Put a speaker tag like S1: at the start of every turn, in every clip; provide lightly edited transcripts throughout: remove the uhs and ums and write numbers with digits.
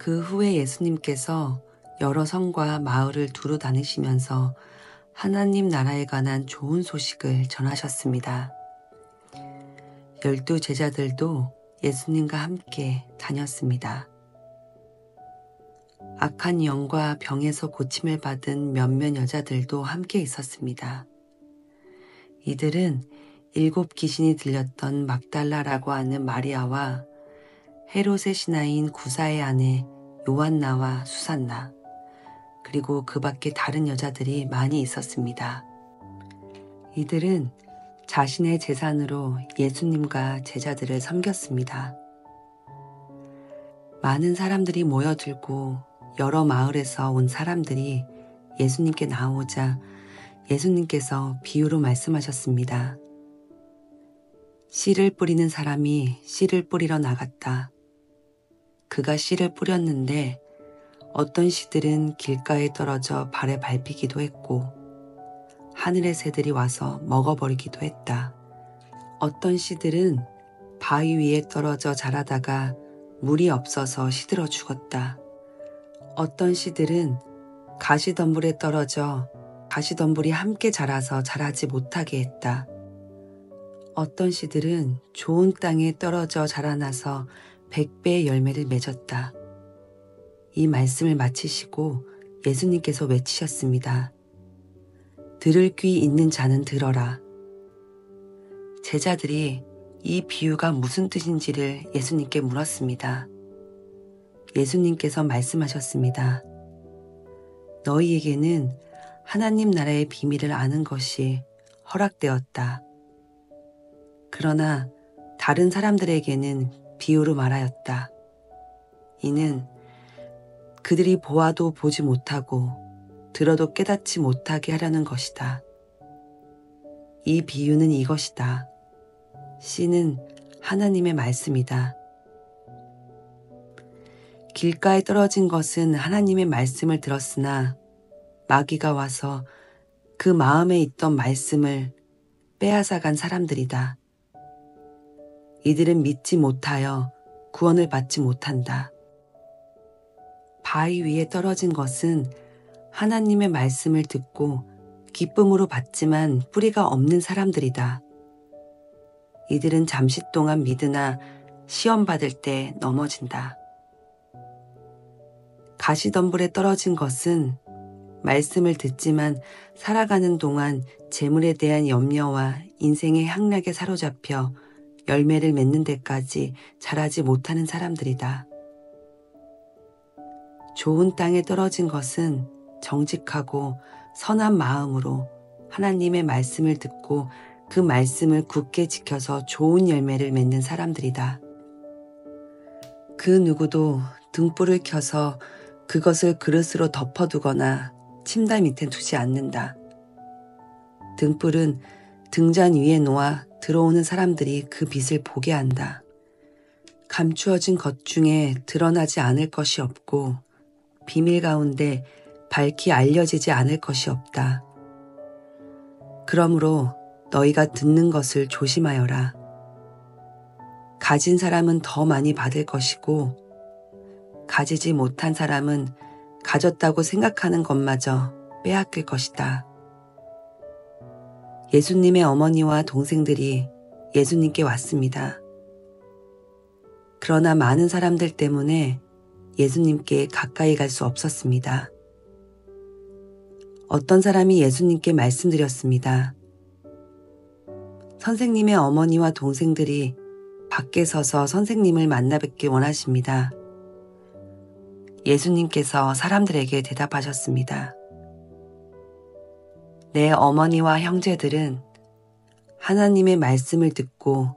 S1: 그 후에 예수님께서 여러 성과 마을을 두루 다니시면서 하나님 나라에 관한 좋은 소식을 전하셨습니다. 12 제자들도 예수님과 함께 다녔습니다. 악한 영과 병에서 고침을 받은 몇몇 여자들도 함께 있었습니다. 이들은 7 귀신이 들렸던 막달라라고 하는 마리아와 헤롯의 신하인 구사의 아내 요한나와 수산나, 그리고 그 밖에 다른 여자들이 많이 있었습니다. 이들은 자신의 재산으로 예수님과 제자들을 섬겼습니다. 많은 사람들이 모여들고 여러 마을에서 온 사람들이 예수님께 나오자 예수님께서 비유로 말씀하셨습니다. 씨를 뿌리는 사람이 씨를 뿌리러 나갔다. 그가 씨를 뿌렸는데 어떤 씨들은 길가에 떨어져 발에 밟히기도 했고 하늘의 새들이 와서 먹어버리기도 했다. 어떤 씨들은 바위 위에 떨어져 자라다가 물이 없어서 시들어 죽었다. 어떤 씨들은 가시덤불에 떨어져 가시덤불이 함께 자라서 자라지 못하게 했다. 어떤 씨들은 좋은 땅에 떨어져 자라나서 100배의 열매를 맺었다. 이 말씀을 마치시고 예수님께서 외치셨습니다. 들을 귀 있는 자는 들어라. 제자들이 이 비유가 무슨 뜻인지를 예수님께 물었습니다. 예수님께서 말씀하셨습니다. 너희에게는 하나님 나라의 비밀을 아는 것이 허락되었다. 그러나 다른 사람들에게는 비유로 말하였다. 이는 그들이 보아도 보지 못하고 들어도 깨닫지 못하게 하려는 것이다. 이 비유는 이것이다. 씨는 하나님의 말씀이다. 길가에 떨어진 것은 하나님의 말씀을 들었으나 마귀가 와서 그 마음에 있던 말씀을 빼앗아간 사람들이다. 이들은 믿지 못하여 구원을 받지 못한다. 바위 위에 떨어진 것은 하나님의 말씀을 듣고 기쁨으로 받지만 뿌리가 없는 사람들이다. 이들은 잠시 동안 믿으나 시험 받을 때 넘어진다. 가시덤불에 떨어진 것은 말씀을 듣지만 살아가는 동안 재물에 대한 염려와 인생의 향락에 사로잡혀 열매를 맺는 데까지 자라지 못하는 사람들이다. 좋은 땅에 떨어진 것은 정직하고 선한 마음으로 하나님의 말씀을 듣고 그 말씀을 굳게 지켜서 좋은 열매를 맺는 사람들이다. 그 누구도 등불을 켜서 그것을 그릇으로 덮어두거나 침대 밑에 두지 않는다. 등불은 등잔 위에 놓아 들어오는 사람들이 그 빛을 보게 한다. 감추어진 것 중에 드러나지 않을 것이 없고 비밀 가운데 밝히 알려지지 않을 것이 없다. 그러므로 너희가 듣는 것을 조심하여라. 가진 사람은 더 많이 받을 것이고 가지지 못한 사람은 가졌다고 생각하는 것마저 빼앗길 것이다. 예수님의 어머니와 동생들이 예수님께 왔습니다. 그러나 많은 사람들 때문에 예수님께 가까이 갈 수 없었습니다. 어떤 사람이 예수님께 말씀드렸습니다. 선생님의 어머니와 동생들이 밖에 서서 선생님을 만나 뵙기 원하십니다. 예수님께서 사람들에게 대답하셨습니다. 내 어머니와 형제들은 하나님의 말씀을 듣고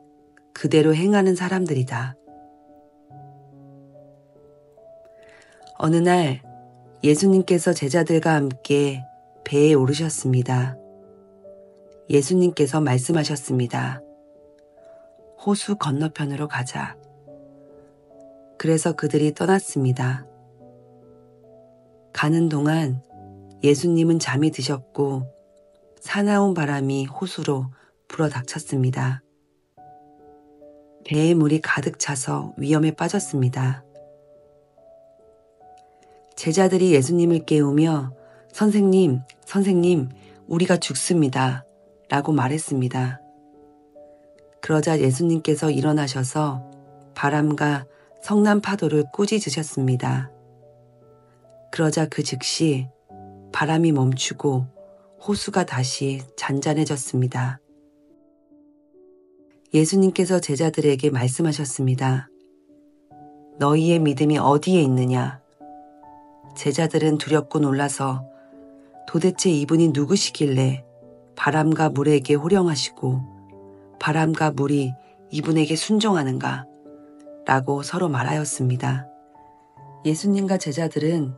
S1: 그대로 행하는 사람들이다. 어느 날 예수님께서 제자들과 함께 배에 오르셨습니다. 예수님께서 말씀하셨습니다. 호수 건너편으로 가자. 그래서 그들이 떠났습니다. 가는 동안 예수님은 잠이 드셨고 사나운 바람이 호수로 불어닥쳤습니다. 배에 물이 가득 차서 위험에 빠졌습니다. 제자들이 예수님을 깨우며 선생님, 선생님, 우리가 죽습니다. 라고 말했습니다. 그러자 예수님께서 일어나셔서 바람과 성난 파도를 꾸짖으셨습니다. 그러자 그 즉시 바람이 멈추고 호수가 다시 잔잔해졌습니다. 예수님께서 제자들에게 말씀하셨습니다. 너희의 믿음이 어디에 있느냐? 제자들은 두렵고 놀라서 도대체 이분이 누구시길래 바람과 물에게 호령하시고 바람과 물이 이분에게 순종하는가? 라고 서로 말하였습니다. 예수님과 제자들은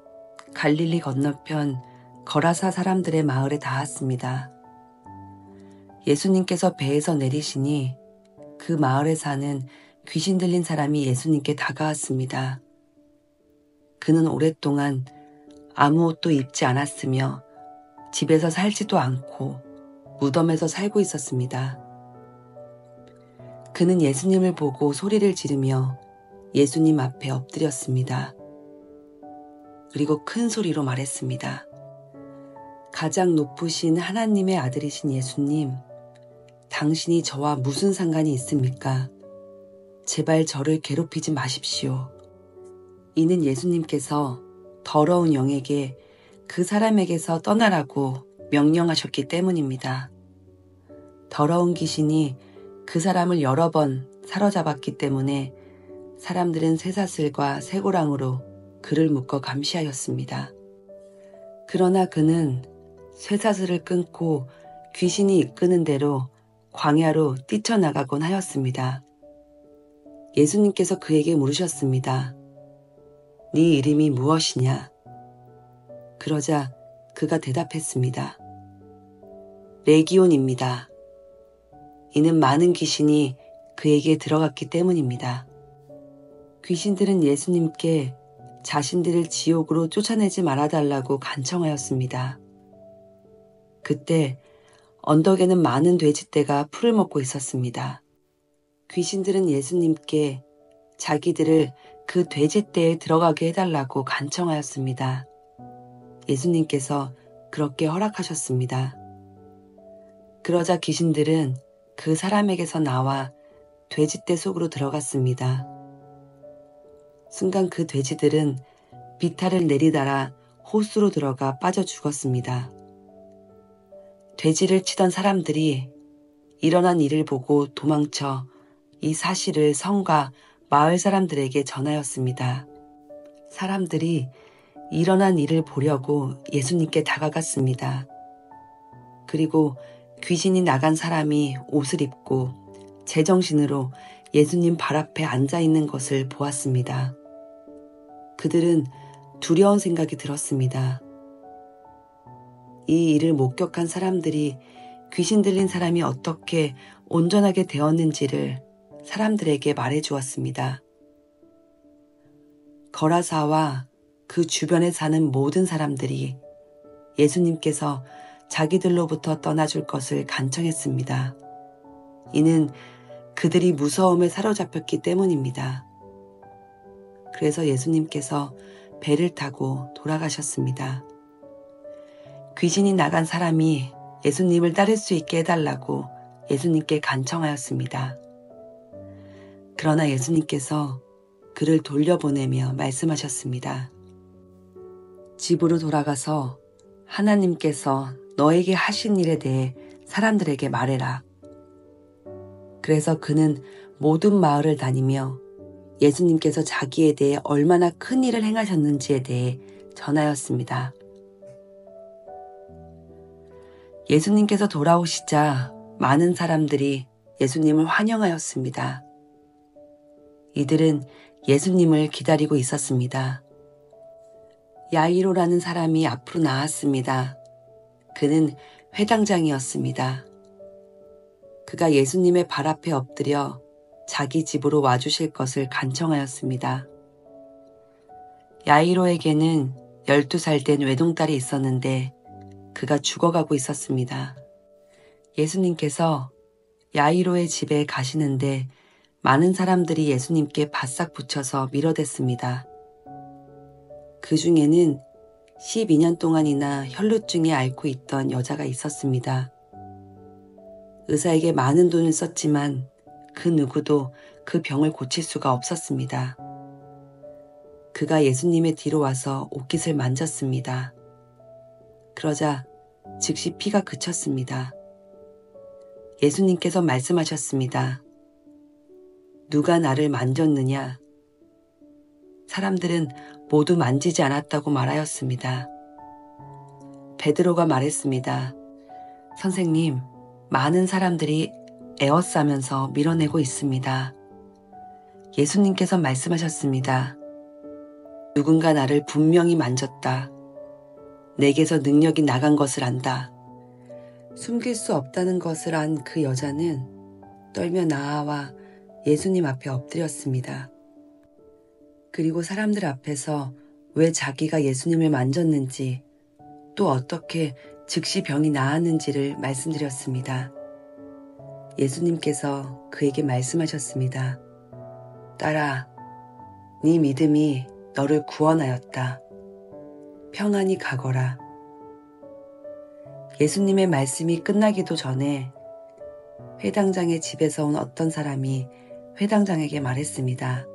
S1: 갈릴리 건너편 거라사 사람들의 마을에 닿았습니다. 예수님께서 배에서 내리시니 그 마을에 사는 귀신 들린 사람이 예수님께 다가왔습니다. 그는 오랫동안 아무 옷도 입지 않았으며 집에서 살지도 않고 무덤에서 살고 있었습니다. 그는 예수님을 보고 소리를 지르며 예수님 앞에 엎드렸습니다. 그리고 큰 소리로 말했습니다. 가장 높으신 하나님의 아들이신 예수님, 당신이 저와 무슨 상관이 있습니까? 제발 저를 괴롭히지 마십시오. 이는 예수님께서 더러운 영에게 그 사람에게서 떠나라고 명령하셨기 때문입니다. 더러운 귀신이 그 사람을 여러 번 사로잡았기 때문에 사람들은 쇠사슬과 쇠고랑으로 그를 묶어 감시하였습니다. 그러나 그는 쇠사슬을 끊고 귀신이 이끄는 대로 광야로 뛰쳐나가곤 하였습니다. 예수님께서 그에게 물으셨습니다. 네 이름이 무엇이냐? 그러자 그가 대답했습니다. 레기온입니다. 이는 많은 귀신이 그에게 들어갔기 때문입니다. 귀신들은 예수님께 자신들을 지옥으로 쫓아내지 말아달라고 간청하였습니다. 그때 언덕에는 많은 돼지떼가 풀을 먹고 있었습니다. 귀신들은 예수님께 자기들을 그 돼지떼에 들어가게 해달라고 간청하였습니다. 예수님께서 그렇게 허락하셨습니다. 그러자 귀신들은 그 사람에게서 나와 돼지떼 속으로 들어갔습니다. 순간 그 돼지들은 비탈을 내리달아 호수로 들어가 빠져 죽었습니다. 돼지를 치던 사람들이 일어난 일을 보고 도망쳐 이 사실을 성과 마을 사람들에게 전하였습니다. 사람들이 일어난 일을 보려고 예수님께 다가갔습니다. 그리고 귀신이 나간 사람이 옷을 입고 제정신으로 예수님 발 앞에 앉아 있는 것을 보았습니다. 그들은 두려운 생각이 들었습니다. 이 일을 목격한 사람들이 귀신 들린 사람이 어떻게 온전하게 되었는지를 사람들에게 말해 주었습니다. 거라사와 그 주변에 사는 모든 사람들이 예수님께서 자기들로부터 떠나줄 것을 간청했습니다. 이는 그들이 무서움에 사로잡혔기 때문입니다. 그래서 예수님께서 배를 타고 돌아가셨습니다. 귀신이 나간 사람이 예수님을 따를 수 있게 해달라고 예수님께 간청하였습니다. 그러나 예수님께서 그를 돌려보내며 말씀하셨습니다. 집으로 돌아가서 하나님께서 너에게 하신 일에 대해 사람들에게 말해라. 그래서 그는 모든 마을을 다니며 예수님께서 자기에 대해 얼마나 큰 일을 행하셨는지에 대해 전하였습니다. 예수님께서 돌아오시자 많은 사람들이 예수님을 환영하였습니다. 이들은 예수님을 기다리고 있었습니다. 야이로라는 사람이 앞으로 나왔습니다. 그는 회당장이었습니다. 그가 예수님의 발 앞에 엎드려 자기 집으로 와주실 것을 간청하였습니다. 야이로에게는 12살 된 외동딸이 있었는데 그가 죽어가고 있었습니다. 예수님께서 야이로의 집에 가시는데 많은 사람들이 예수님께 바싹 붙여서 밀어댔습니다. 그 중에는 12년 동안이나 혈루증에 앓고 있던 여자가 있었습니다. 의사에게 많은 돈을 썼지만 그 누구도 그 병을 고칠 수가 없었습니다. 그가 예수님의 뒤로 와서 옷깃을 만졌습니다. 그러자 즉시 피가 그쳤습니다. 예수님께서 말씀하셨습니다. 누가 나를 만졌느냐? 사람들은 모두 만지지 않았다고 말하였습니다. 베드로가 말했습니다. 선생님, 많은 사람들이 에워싸면서 밀어내고 있습니다. 예수님께서 말씀하셨습니다. 누군가 나를 분명히 만졌다. 내게서 능력이 나간 것을 안다. 숨길 수 없다는 것을 안 그 여자는 떨며 나아와 예수님 앞에 엎드렸습니다. 그리고 사람들 앞에서 왜 자기가 예수님을 만졌는지 또 어떻게 즉시 병이 나았는지를 말씀드렸습니다. 예수님께서 그에게 말씀하셨습니다. 딸아, 네 믿음이 너를 구원하였다. 평안히 가거라. 예수님의 말씀이 끝나기도 전에 회당장의 집에서 온 어떤 사람이 회당장에게 말했습니다.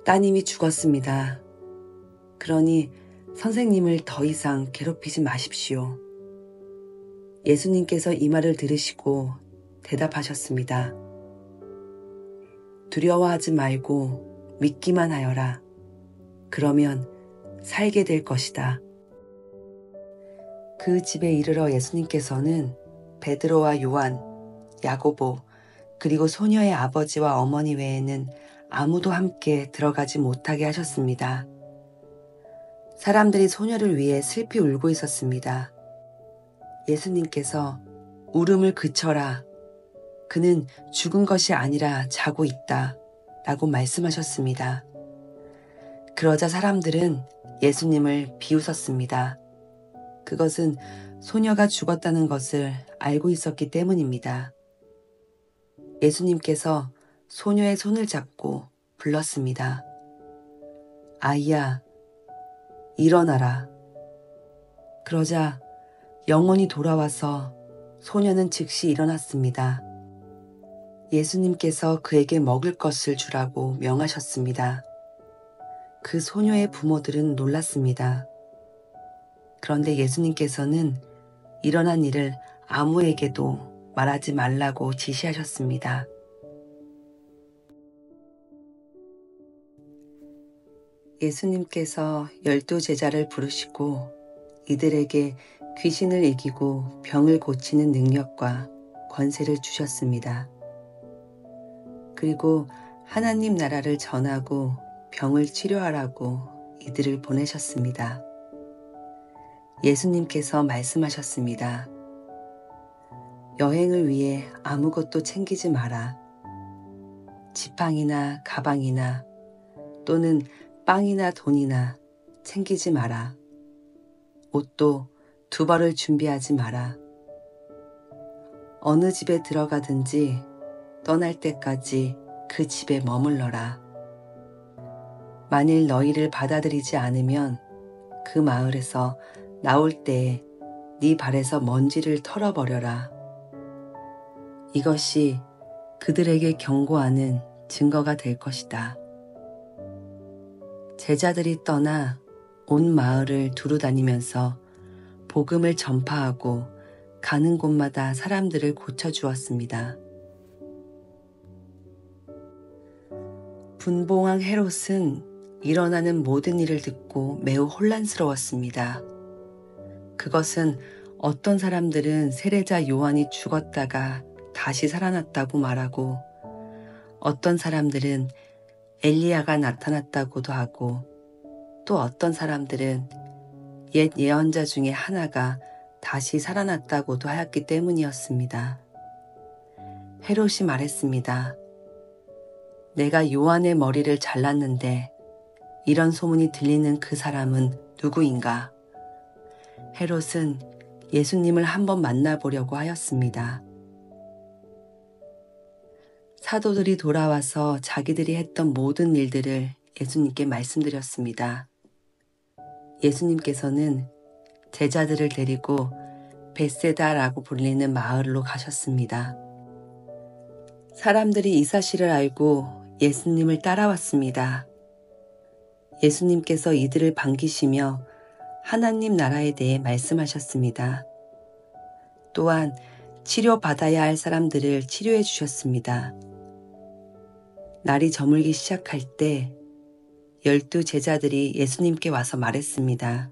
S1: 따님이 죽었습니다. 그러니 선생님을 더 이상 괴롭히지 마십시오. 예수님께서 이 말을 들으시고 대답하셨습니다. 두려워하지 말고 믿기만 하여라. 그러면 살게 될 것이다. 그 집에 이르러 예수님께서는 베드로와 요한, 야고보, 그리고 소녀의 아버지와 어머니 외에는 아무도 함께 들어가지 못하게 하셨습니다. 사람들이 소녀를 위해 슬피 울고 있었습니다. 예수님께서 울음을 그쳐라. 그는 죽은 것이 아니라 자고 있다. 라고 말씀하셨습니다. 그러자 사람들은 예수님을 비웃었습니다. 그것은 소녀가 죽었다는 것을 알고 있었기 때문입니다. 예수님께서 소녀의 손을 잡고 불렀습니다. 아이야, 일어나라. 그러자 영혼이 돌아와서 소녀는 즉시 일어났습니다. 예수님께서 그에게 먹을 것을 주라고 명하셨습니다. 그 소녀의 부모들은 놀랐습니다. 그런데 예수님께서는 일어난 일을 아무에게도 말하지 말라고 지시하셨습니다. 예수님께서 12제자를 부르시고 이들에게 귀신을 이기고 병을 고치는 능력과 권세를 주셨습니다. 그리고 하나님 나라를 전하고 병을 치료하라고 이들을 보내셨습니다. 예수님께서 말씀하셨습니다. 여행을 위해 아무것도 챙기지 마라. 지팡이나 가방이나 또는 빵이나 돈이나 챙기지 마라. 옷도 2벌을 준비하지 마라. 어느 집에 들어가든지 떠날 때까지 그 집에 머물러라. 만일 너희를 받아들이지 않으면 그 마을에서 나올 때에 네 발에서 먼지를 털어버려라. 이것이 그들에게 경고하는 증거가 될 것이다. 제자들이 떠나 온 마을을 두루다니면서 복음을 전파하고 가는 곳마다 사람들을 고쳐주었습니다. 분봉왕 헤롯은 일어나는 모든 일을 듣고 매우 혼란스러웠습니다. 그것은 어떤 사람들은 세례자 요한이 죽었다가 다시 살아났다고 말하고 어떤 사람들은 엘리야가 나타났다고도 하고 또 어떤 사람들은 옛 예언자 중에 하나가 다시 살아났다고도 하였기 때문이었습니다. 헤롯이 말했습니다. 내가 요한의 머리를 잘랐는데 이런 소문이 들리는 그 사람은 누구인가? 헤롯은 예수님을 한번 만나보려고 하였습니다. 사도들이 돌아와서 자기들이 했던 모든 일들을 예수님께 말씀드렸습니다. 예수님께서는 제자들을 데리고 벳세다라고 불리는 마을로 가셨습니다. 사람들이 이 사실을 알고 예수님을 따라왔습니다. 예수님께서 이들을 반기시며 하나님 나라에 대해 말씀하셨습니다. 또한 치료받아야 할 사람들을 치료해 주셨습니다. 날이 저물기 시작할 때 12 제자들이 예수님께 와서 말했습니다.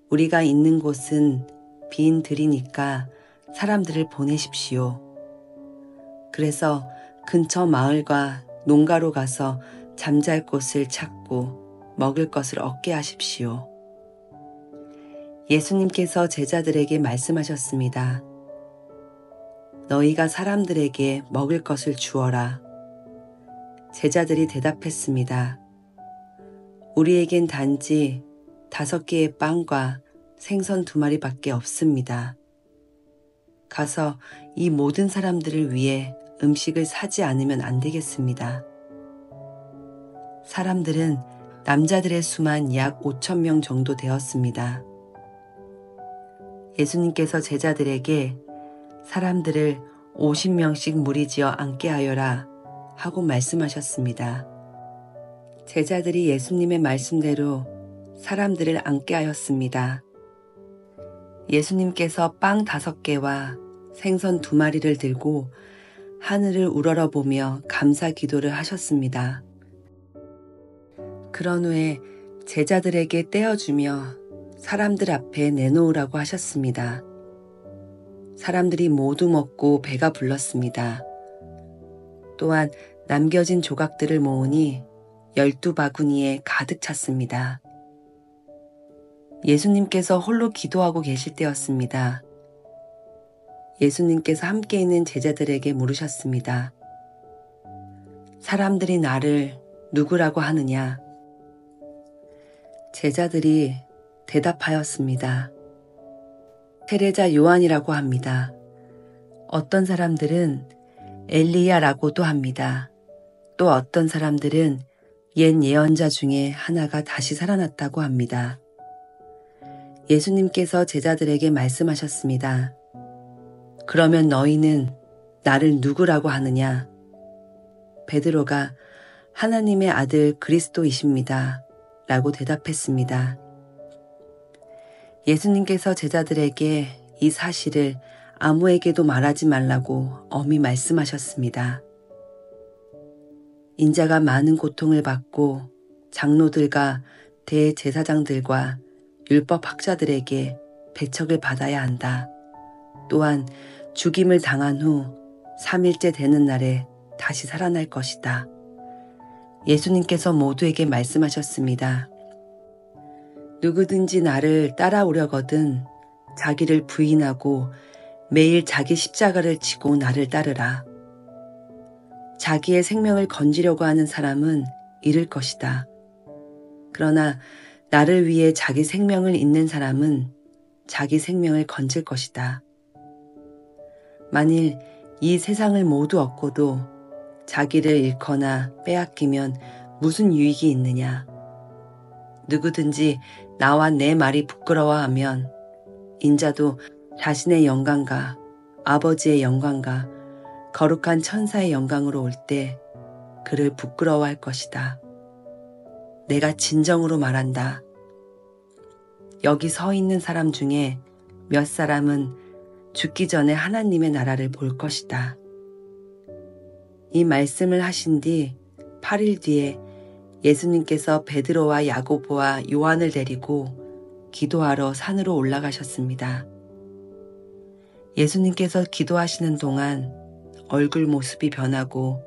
S1: 우리가 있는 곳은 빈 들이니까 사람들을 보내십시오. 그래서 근처 마을과 농가로 가서 잠잘 곳을 찾고 먹을 것을 얻게 하십시오. 예수님께서 제자들에게 말씀하셨습니다. 너희가 사람들에게 먹을 것을 주어라. 제자들이 대답했습니다. 우리에겐 단지 5개의 빵과 생선 2마리밖에 없습니다. 가서 이 모든 사람들을 위해 음식을 사지 않으면 안 되겠습니다. 사람들은 남자들의 수만 약 5,000명 정도 되었습니다. 예수님께서 제자들에게 사람들을 50명씩 무리지어 앉게 하여라 하고 말씀하셨습니다. 제자들이 예수님의 말씀대로 사람들을 앉게 하였습니다. 예수님께서 빵 5개와 생선 2마리를 들고 하늘을 우러러보며 감사 기도를 하셨습니다. 그런 후에 제자들에게 떼어주며 사람들 앞에 내놓으라고 하셨습니다. 사람들이 모두 먹고 배가 불렀습니다. 또한 남겨진 조각들을 모으니 12바구니에 가득 찼습니다. 예수님께서 홀로 기도하고 계실 때였습니다. 예수님께서 함께 있는 제자들에게 물으셨습니다. 사람들이 나를 누구라고 하느냐? 제자들이 대답하였습니다. 테레자 요한이라고 합니다. 어떤 사람들은 엘리야라고도 합니다. 또 어떤 사람들은 옛 예언자 중에 하나가 다시 살아났다고 합니다. 예수님께서 제자들에게 말씀하셨습니다. 그러면 너희는 나를 누구라고 하느냐? 베드로가 하나님의 아들 그리스도이십니다. 라고 대답했습니다. 예수님께서 제자들에게 이 사실을 아무에게도 말하지 말라고 엄히 말씀하셨습니다. 인자가 많은 고통을 받고 장로들과 대제사장들과 율법학자들에게 배척을 받아야 한다. 또한 죽임을 당한 후 3일째 되는 날에 다시 살아날 것이다. 예수님께서 모두에게 말씀하셨습니다. 누구든지 나를 따라오려거든 자기를 부인하고 매일 자기 십자가를 지고 나를 따르라. 자기의 생명을 건지려고 하는 사람은 잃을 것이다. 그러나 나를 위해 자기 생명을 잇는 사람은 자기 생명을 건질 것이다. 만일 이 세상을 모두 얻고도 자기를 잃거나 빼앗기면 무슨 유익이 있느냐? 누구든지 나와 내 말이 부끄러워하면 인자도 자신의 영광과 아버지의 영광과 거룩한 천사의 영광으로 올 때 그를 부끄러워할 것이다. 내가 진정으로 말한다. 여기 서 있는 사람 중에 몇 사람은 죽기 전에 하나님의 나라를 볼 것이다. 이 말씀을 하신 뒤 8일 뒤에 예수님께서 베드로와 야고보와 요한을 데리고 기도하러 산으로 올라가셨습니다. 예수님께서 기도하시는 동안 얼굴 모습이 변하고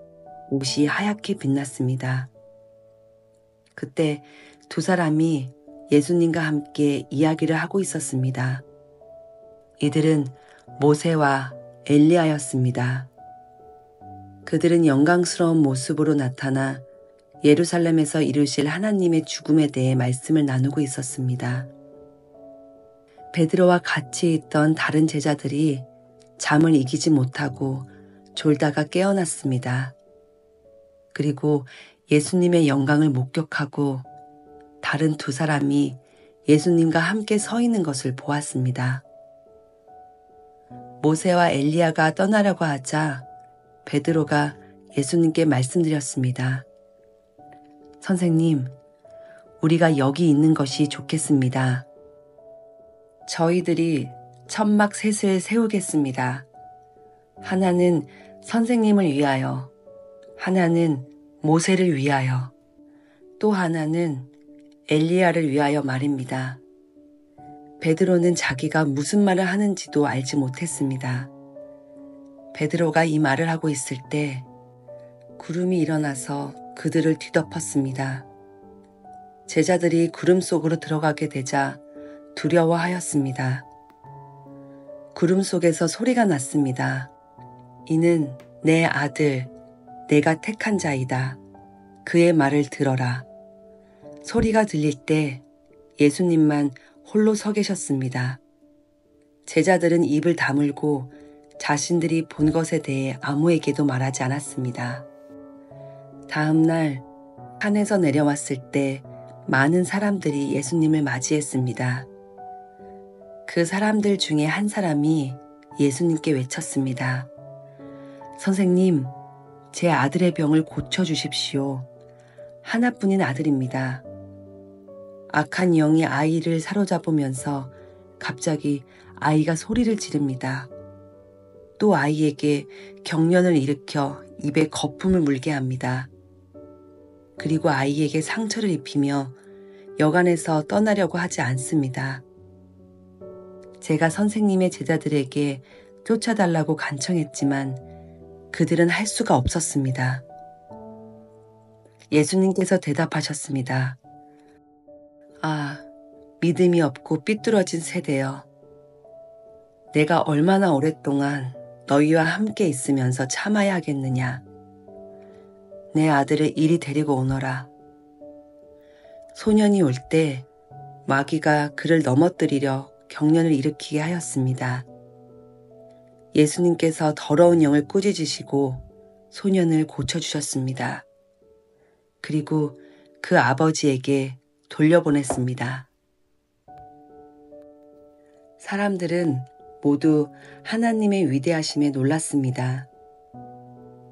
S1: 옷이 하얗게 빛났습니다. 그때 2 사람이 예수님과 함께 이야기를 하고 있었습니다. 이들은 모세와 엘리야였습니다. 그들은 영광스러운 모습으로 나타나 예루살렘에서 이루실 하나님의 죽음에 대해 말씀을 나누고 있었습니다. 베드로와 같이 있던 다른 제자들이 잠을 이기지 못하고 졸다가 깨어났습니다. 그리고 예수님의 영광을 목격하고 다른 두 사람이 예수님과 함께 서 있는 것을 보았습니다. 모세와 엘리야가 떠나려고 하자 베드로가 예수님께 말씀드렸습니다. 선생님, 우리가 여기 있는 것이 좋겠습니다. 저희들이 천막 셋을 세우겠습니다. 하나는 선생님을 위하여, 하나는 모세를 위하여, 또 하나는 엘리야를 위하여 말입니다. 베드로는 자기가 무슨 말을 하는지도 알지 못했습니다. 베드로가 이 말을 하고 있을 때 구름이 일어나서 그들을 뒤덮었습니다. 제자들이 구름 속으로 들어가게 되자 두려워하였습니다. 구름 속에서 소리가 났습니다. 이는 내 아들, 내가 택한 자이다. 그의 말을 들어라. 소리가 들릴 때 예수님만 홀로 서 계셨습니다. 제자들은 입을 다물고 자신들이 본 것에 대해 아무에게도 말하지 않았습니다. 다음 날 산에서 내려왔을 때 많은 사람들이 예수님을 맞이했습니다. 그 사람들 중에 한 사람이 예수님께 외쳤습니다. 선생님, 제 아들의 병을 고쳐주십시오. 하나뿐인 아들입니다. 악한 영이 아이를 사로잡으면서 갑자기 아이가 소리를 지릅니다. 또 아이에게 경련을 일으켜 입에 거품을 물게 합니다. 그리고 아이에게 상처를 입히며 여간에서 떠나려고 하지 않습니다. 제가 선생님의 제자들에게 쫓아달라고 간청했지만 그들은 할 수가 없었습니다. 예수님께서 대답하셨습니다. 아, 믿음이 없고 삐뚤어진 세대여. 내가 얼마나 오랫동안 너희와 함께 있으면서 참아야 하겠느냐. 내 아들을 이리 데리고 오너라. 소년이 올 때 마귀가 그를 넘어뜨리려 경련을 일으키게 하였습니다. 예수님께서 더러운 영을 꾸짖으시고 소년을 고쳐주셨습니다. 그리고 그 아버지에게 돌려보냈습니다. 사람들은 모두 하나님의 위대하심에 놀랐습니다.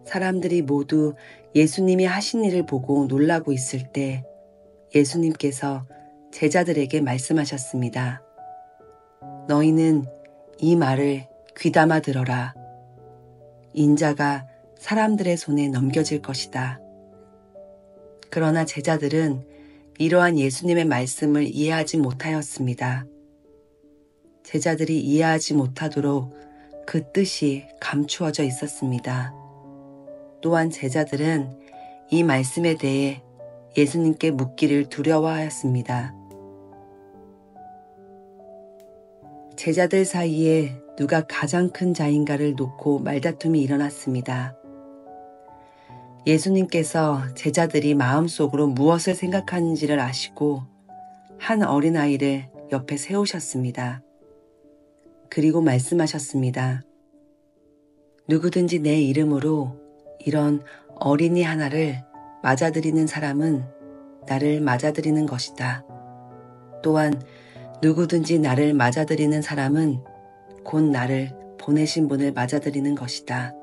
S1: 사람들이 모두 예수님이 하신 일을 보고 놀라고 있을 때 예수님께서 제자들에게 말씀하셨습니다. 너희는 이 말을 귀담아 들어라. 인자가 사람들의 손에 넘겨질 것이다. 그러나 제자들은 이러한 예수님의 말씀을 이해하지 못하였습니다. 제자들이 이해하지 못하도록 그 뜻이 감추어져 있었습니다. 또한 제자들은 이 말씀에 대해 예수님께 묻기를 두려워하였습니다. 제자들 사이에 누가 가장 큰 자인가를 놓고 말다툼이 일어났습니다. 예수님께서 제자들이 마음속으로 무엇을 생각하는지를 아시고 한 어린아이를 옆에 세우셨습니다. 그리고 말씀하셨습니다. 누구든지 내 이름으로 이런 어린이 하나를 맞아들이는 사람은 나를 맞아들이는 것이다. 또한 누구든지 나를 맞아들이는 사람은 곧 나를 보내신 분을 맞아들이는 것이다.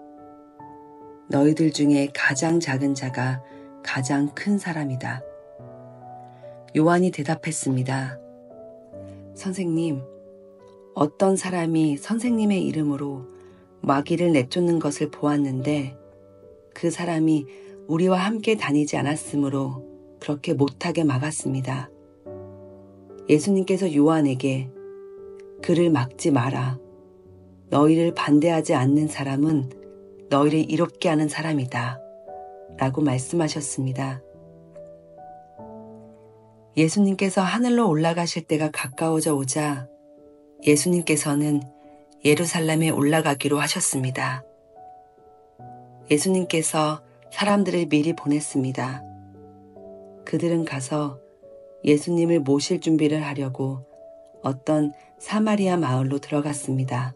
S1: 너희들 중에 가장 작은 자가 가장 큰 사람이다. 요한이 대답했습니다. 선생님, 어떤 사람이 선생님의 이름으로 마귀를 내쫓는 것을 보았는데 그 사람이 우리와 함께 다니지 않았으므로 그렇게 못하게 막았습니다. 예수님께서 요한에게 그를 막지 마라. 너희를 반대하지 않는 사람은 너희를 이롭게 하는 사람이다. 라고 말씀하셨습니다. 예수님께서 하늘로 올라가실 때가 가까워져 오자 예수님께서는 예루살렘에 올라가기로 하셨습니다. 예수님께서 사람들을 미리 보냈습니다. 그들은 가서 예수님을 모실 준비를 하려고 어떤 사마리아 마을로 들어갔습니다.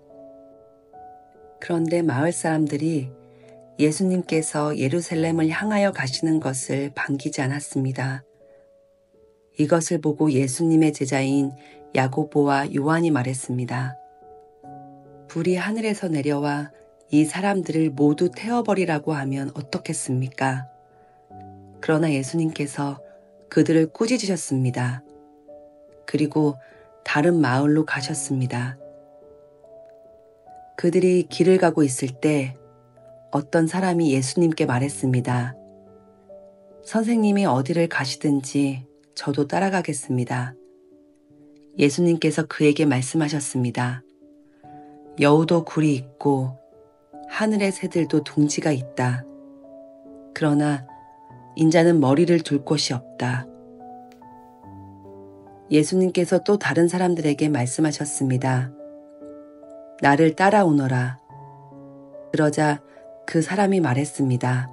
S1: 그런데 마을 사람들이 예수님께서 예루살렘을 향하여 가시는 것을 반기지 않았습니다. 이것을 보고 예수님의 제자인 야고보와 요한이 말했습니다. 불이 하늘에서 내려와 이 사람들을 모두 태워버리라고 하면 어떻겠습니까? 그러나 예수님께서 그들을 꾸짖으셨습니다. 그리고 다른 마을로 가셨습니다. 그들이 길을 가고 있을 때 어떤 사람이 예수님께 말했습니다. 선생님이 어디를 가시든지 저도 따라가겠습니다. 예수님께서 그에게 말씀하셨습니다. 여우도 굴이 있고 하늘의 새들도 둥지가 있다. 그러나 인자는 머리를 둘 곳이 없다. 예수님께서 또 다른 사람들에게 말씀하셨습니다. 나를 따라오너라. 그러자 그 사람이 말했습니다.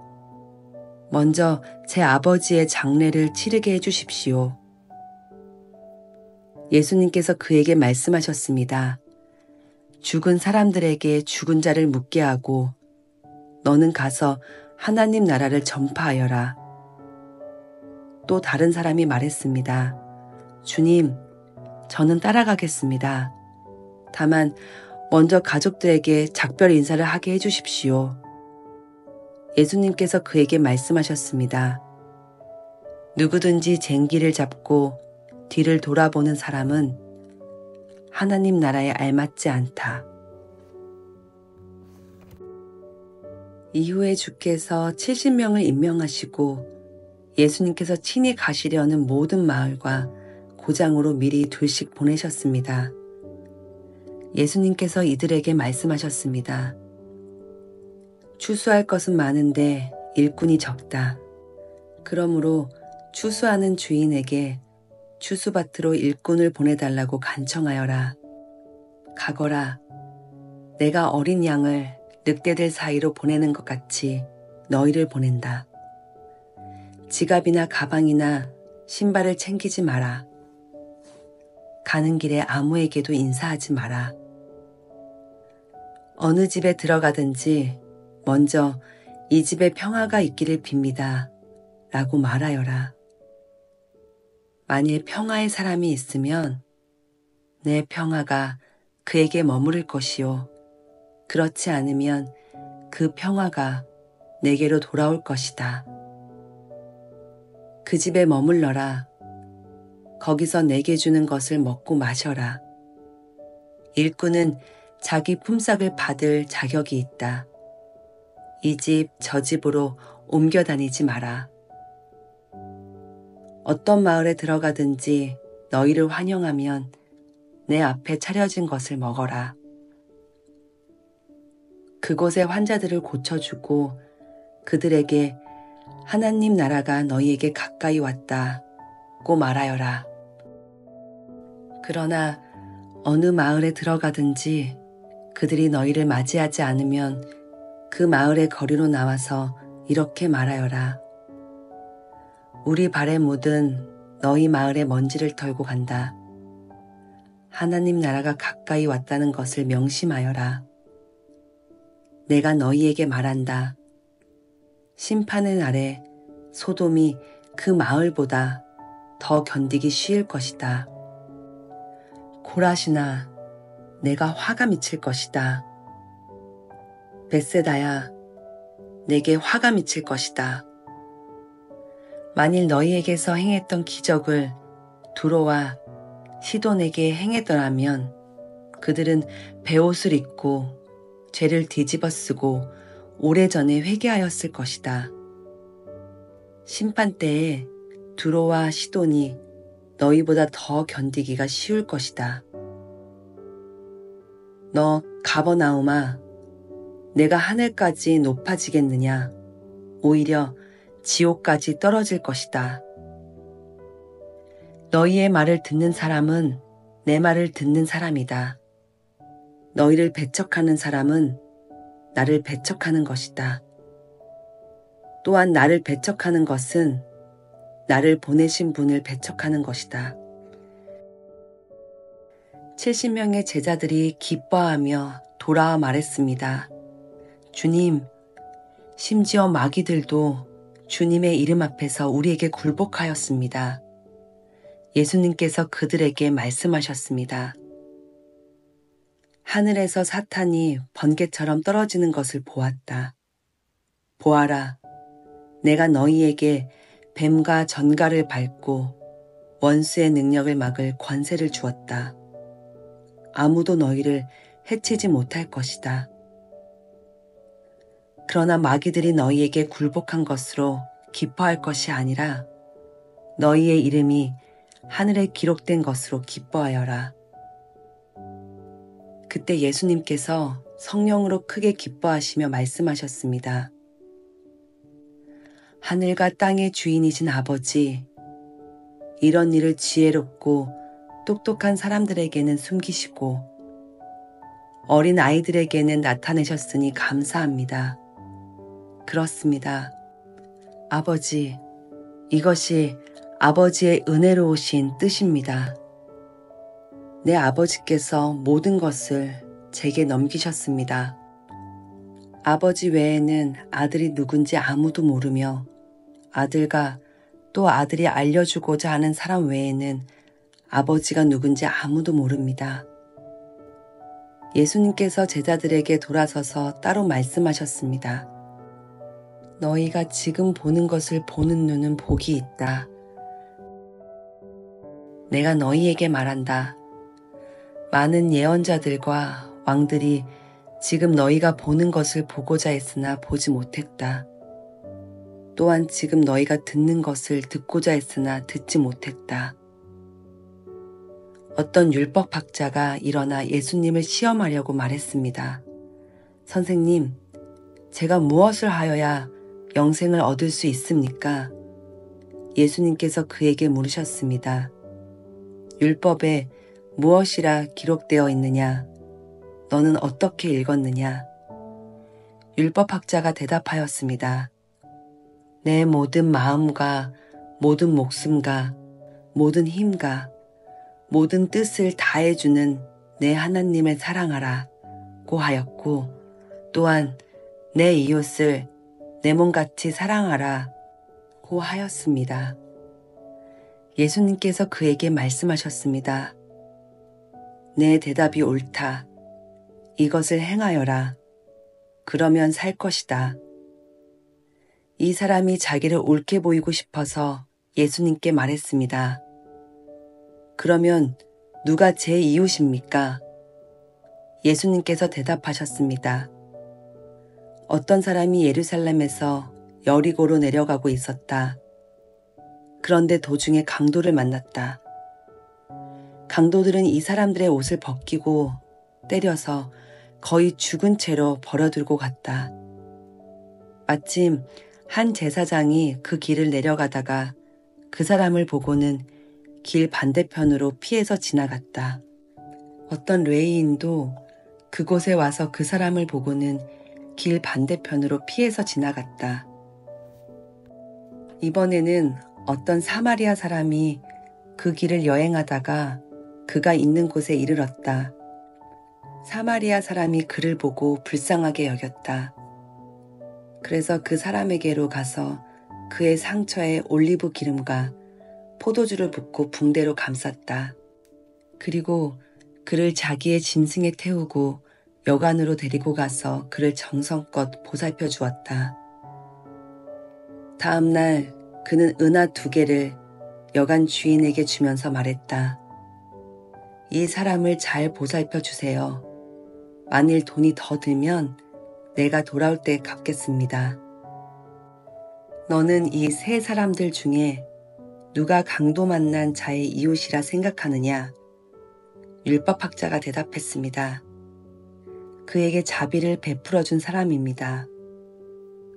S1: 먼저 제 아버지의 장례를 치르게 해주십시오. 예수님께서 그에게 말씀하셨습니다. 죽은 사람들에게 죽은 자를 묻게 하고 너는 가서 하나님 나라를 전파하여라. 또 다른 사람이 말했습니다. 주님, 저는 따라가겠습니다. 다만 먼저 가족들에게 작별 인사를 하게 해주십시오. 예수님께서 그에게 말씀하셨습니다. 누구든지 쟁기를 잡고 뒤를 돌아보는 사람은 하나님 나라에 알맞지 않다. 이후에 주께서 70명을 임명하시고 예수님께서 친히 가시려는 모든 마을과 고장으로 미리 둘씩 보내셨습니다. 예수님께서 이들에게 말씀하셨습니다. 추수할 것은 많은데 일꾼이 적다. 그러므로 추수하는 주인에게 추수밭으로 일꾼을 보내달라고 간청하여라. 가거라. 내가 어린 양을 늑대들 사이로 보내는 것 같이 너희를 보낸다. 지갑이나 가방이나 신발을 챙기지 마라. 가는 길에 아무에게도 인사하지 마라. 어느 집에 들어가든지 먼저 이 집에 평화가 있기를 빕니다. 라고 말하여라. 만일 평화의 사람이 있으면 내 평화가 그에게 머무를 것이요. 그렇지 않으면 그 평화가 내게로 돌아올 것이다. 그 집에 머물러라. 거기서 내게 주는 것을 먹고 마셔라. 일꾼은 자기 품삯을 받을 자격이 있다. 이 집, 저 집으로 옮겨 다니지 마라. 어떤 마을에 들어가든지 너희를 환영하면 내 앞에 차려진 것을 먹어라. 그곳의 환자들을 고쳐주고 그들에게 하나님 나라가 너희에게 가까이 왔다고 말하여라. 그러나 어느 마을에 들어가든지 그들이 너희를 맞이하지 않으면 그 마을의 거리로 나와서 이렇게 말하여라. 우리 발에 묻은 너희 마을의 먼지를 털고 간다. 하나님 나라가 가까이 왔다는 것을 명심하여라. 내가 너희에게 말한다. 심판의 날에 소돔이 그 마을보다 더 견디기 쉬울 것이다. 고라시나, 내가 화가 미칠 것이다. 벳세다야, 내게 화가 미칠 것이다. 만일 너희에게서 행했던 기적을 두로와 시돈에게 행했더라면 그들은 베옷을 입고 죄를 뒤집어 쓰고 오래전에 회개하였을 것이다. 심판 때에 두로와 시돈이 너희보다 더 견디기가 쉬울 것이다. 너 가버나움아, 내가 하늘까지 높아지겠느냐? 오히려 지옥까지 떨어질 것이다. 너희의 말을 듣는 사람은 내 말을 듣는 사람이다. 너희를 배척하는 사람은 나를 배척하는 것이다. 또한 나를 배척하는 것은 나를 보내신 분을 배척하는 것이다. 70명의 제자들이 기뻐하며 돌아와 말했습니다. 주님, 심지어 마귀들도 주님의 이름 앞에서 우리에게 굴복하였습니다. 예수님께서 그들에게 말씀하셨습니다. 하늘에서 사탄이 번개처럼 떨어지는 것을 보았다. 보아라, 내가 너희에게 뱀과 전갈을 밟고 원수의 능력을 막을 권세를 주었다. 아무도 너희를 해치지 못할 것이다. 그러나 마귀들이 너희에게 굴복한 것으로 기뻐할 것이 아니라 너희의 이름이 하늘에 기록된 것으로 기뻐하여라. 그때 예수님께서 성령으로 크게 기뻐하시며 말씀하셨습니다. 하늘과 땅의 주인이신 아버지, 이런 일을 지혜롭고 똑똑한 사람들에게는 숨기시고 어린 아이들에게는 나타내셨으니 감사합니다. 그렇습니다. 아버지, 이것이 아버지의 은혜로우신 뜻입니다. 내 아버지께서 모든 것을 제게 넘기셨습니다. 아버지 외에는 아들이 누군지 아무도 모르며 아들과 또 아들이 알려주고자 하는 사람 외에는 아버지가 누군지 아무도 모릅니다. 예수님께서 제자들에게 돌아서서 따로 말씀하셨습니다. 너희가 지금 보는 것을 보는 눈은 복이 있다. 내가 너희에게 말한다. 많은 예언자들과 왕들이 지금 너희가 보는 것을 보고자 했으나 보지 못했다. 또한 지금 너희가 듣는 것을 듣고자 했으나 듣지 못했다. 어떤 율법학자가 일어나 예수님을 시험하려고 말했습니다. 선생님, 제가 무엇을 하여야 영생을 얻을 수 있습니까? 예수님께서 그에게 물으셨습니다. 율법에 무엇이라 기록되어 있느냐? 너는 어떻게 읽었느냐? 율법학자가 대답하였습니다. 내 모든 마음과 모든 목숨과 모든 힘과 모든 뜻을 다해주는 내 하나님을 사랑하라 고 하였고 또한 내 이웃을 내 몸같이 사랑하라 고 하였습니다. 예수님께서 그에게 말씀하셨습니다. 내 대답이 옳다. 이것을 행하여라. 그러면 살 것이다. 이 사람이 자기를 옳게 보이고 싶어서 예수님께 말했습니다. 그러면 누가 제 이웃입니까? 예수님께서 대답하셨습니다. 어떤 사람이 예루살렘에서 여리고로 내려가고 있었다. 그런데 도중에 강도를 만났다. 강도들은 이 사람들의 옷을 벗기고 때려서 거의 죽은 채로 버려두고 갔다. 마침 한 제사장이 그 길을 내려가다가 그 사람을 보고는 길 반대편으로 피해서 지나갔다. 어떤 레위인도 그곳에 와서 그 사람을 보고는 길 반대편으로 피해서 지나갔다. 이번에는 어떤 사마리아 사람이 그 길을 여행하다가 그가 있는 곳에 이르렀다. 사마리아 사람이 그를 보고 불쌍하게 여겼다. 그래서 그 사람에게로 가서 그의 상처에 올리브 기름과 포도주를 붓고 붕대로 감쌌다. 그리고 그를 자기의 짐승에 태우고 여관으로 데리고 가서 그를 정성껏 보살펴 주었다. 다음 날 그는 은하 2개를 여관 주인에게 주면서 말했다. 이 사람을 잘 보살펴 주세요. 만일 돈이 더 들면 내가 돌아올 때 갚겠습니다. 너는 이 세 사람들 중에 누가 강도 만난 자의 이웃이라 생각하느냐? 율법학자가 대답했습니다. 그에게 자비를 베풀어 준 사람입니다.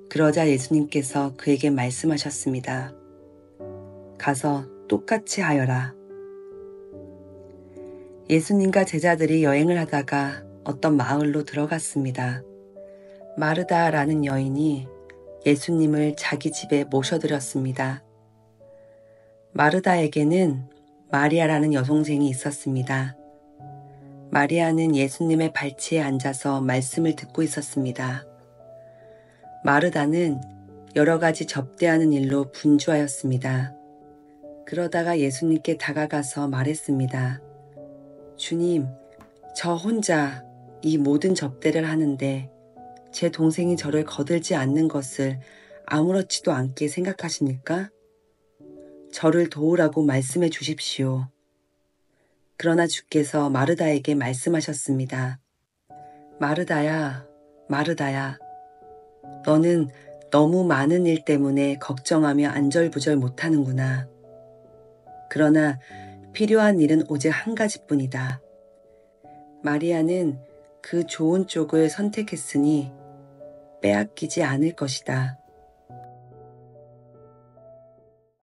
S1: 그러자 예수님께서 그에게 말씀하셨습니다. 가서 똑같이 하여라. 예수님과 제자들이 여행을 하다가 어떤 마을로 들어갔습니다. 마르다라는 여인이 예수님을 자기 집에 모셔드렸습니다. 마르다에게는 마리아라는 여동생이 있었습니다. 마리아는 예수님의 발치에 앉아서 말씀을 듣고 있었습니다. 마르다는 여러 가지 접대하는 일로 분주하였습니다. 그러다가 예수님께 다가가서 말했습니다. 주님, 저 혼자 이 모든 접대를 하는데 제 동생이 저를 거들지 않는 것을 아무렇지도 않게 생각하십니까? 저를 도우라고 말씀해 주십시오. 그러나 주께서 마르다에게 말씀하셨습니다. 마르다야, 마르다야, 너는 너무 많은 일 때문에 걱정하며 안절부절 못하는구나. 그러나 필요한 일은 오직 한 가지뿐이다. 마리아는 그 좋은 쪽을 선택했으니 빼앗기지 않을 것이다.